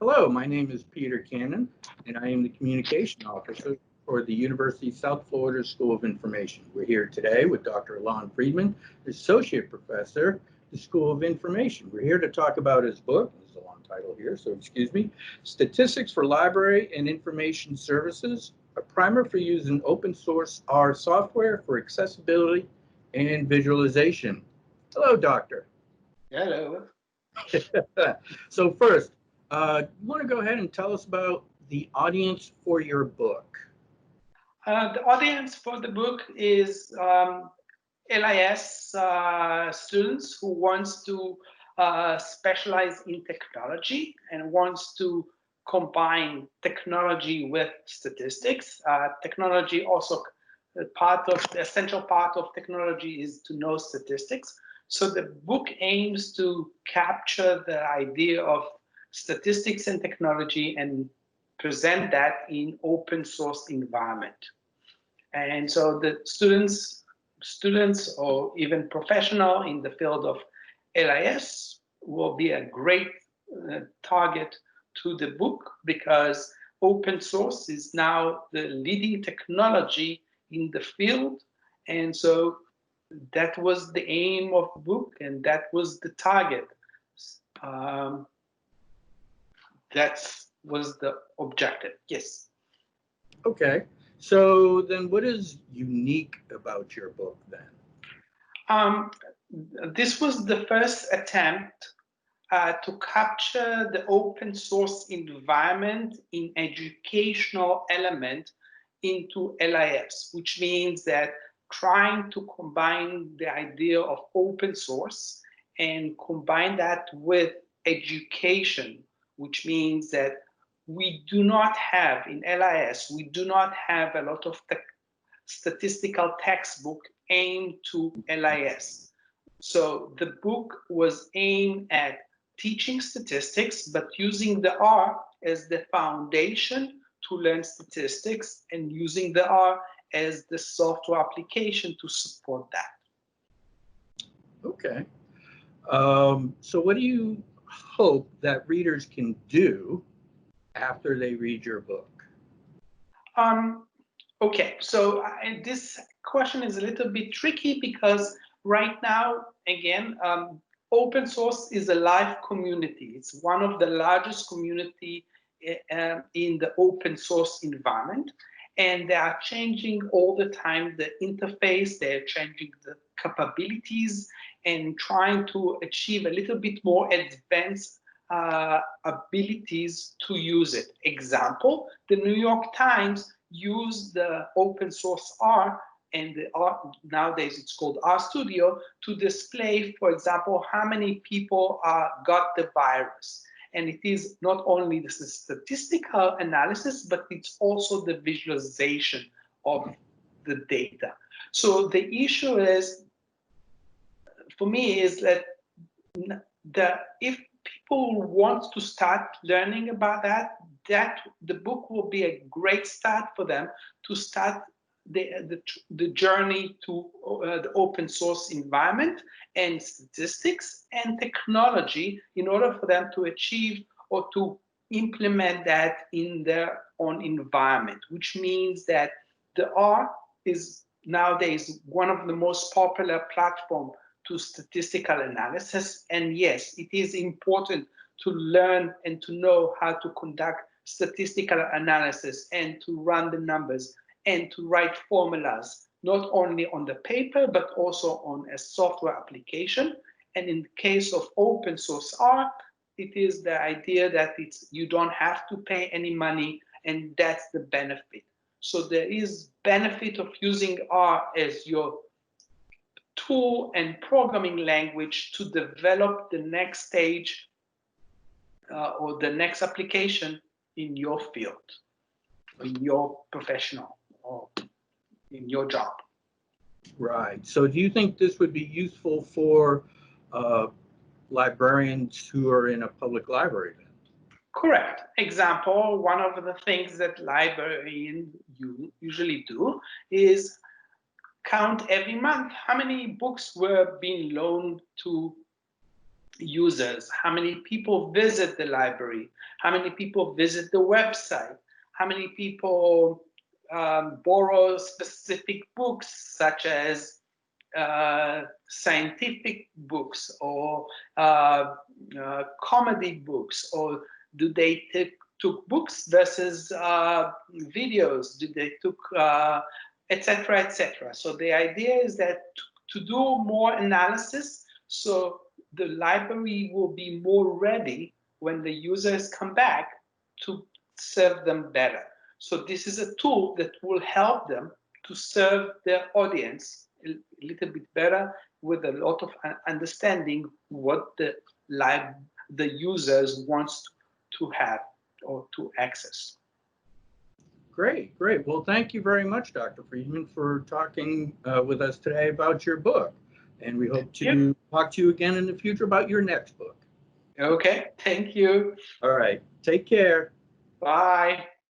Hello, my name is Peter Cannon, and I am the Communication Officer for the University of South Florida School of Information. We're here today with Dr. Alon Friedman, Associate Professor at the School of Information. We're here to talk about his book, there's a long title here, so excuse me, Statistics for Library and Information Services, a primer for using open source R software for accessibility and visualization. Hello, Doctor. Hello. So first, you want to go ahead and tell us about the audience for your book? The audience for the book is LIS students who wants to specialize in technology and wants to combine technology with statistics. Technology also, the essential part of technology is to know statistics. So the book aims to capture the idea of statistics and technology and present that in open source environment. And so the students or even professional in the field of LIS will be a great target to the book, because open source is now the leading technology in the field. And so that was the aim of the book, and that was the target. That was the objective, yes. Okay, so then what is unique about your book then? This was the first attempt to capture the open source environment in educational element into LIS, which means that trying to combine the idea of open source and combine that with education, which means that we do not have in LIS, we do not have a lot of statistical textbook aimed to LIS. So the book was aimed at teaching statistics, but using the R as the foundation to learn statistics and using the R as the software application to support that. Okay. So what do you hope that readers can do after they read your book? Okay, so this question is a little bit tricky, because right now, again, open source is a live community. It's one of the largest community in the open source environment, and they are changing all the time the interface, they're changing the capabilities and trying to achieve a little bit more advanced abilities to use it. Example, the New York Times use the open source R, and the R, nowadays it's called RStudio, to display, for example, how many people got the virus. And it is not only the statistical analysis, but it's also the visualization of the data. So the issue is, for me, is that if people want to start learning about that the book will be a great start for them to start the journey to the open source environment and statistics and technology, in order for them to achieve or to implement that in their own environment, which means that the R is nowadays one of the most popular platforms to statistical analysis. And yes, it is important to learn and to know how to conduct statistical analysis and to run the numbers and to write formulas, not only on the paper, but also on a software application. And in the case of open source R, it is the idea that you don't have to pay any money, and that's the benefit. So there is benefit of using R as your tool and programming language to develop the next stage or the next application in your field, in your professional, or in your job. Right. So do you think this would be useful for librarians who are in a public library then? Correct. Example, one of the things that librarians usually do is count every month how many books were being loaned to users, how many people visit the library, how many people visit the website, how many people borrow specific books such as scientific books or comedy books, or do they took books versus videos, do they took etc., etc. So the idea is that to do more analysis, so the library will be more ready when the users come back to serve them better. So this is a tool that will help them to serve their audience a little bit better, with a lot of understanding what the users wants to have or to access. Great, great. Well, thank you very much, Dr. Friedman, for talking with us today about your book. And we hope to talk to you again in the future about your next book. Okay, thank you. All right, take care. Bye.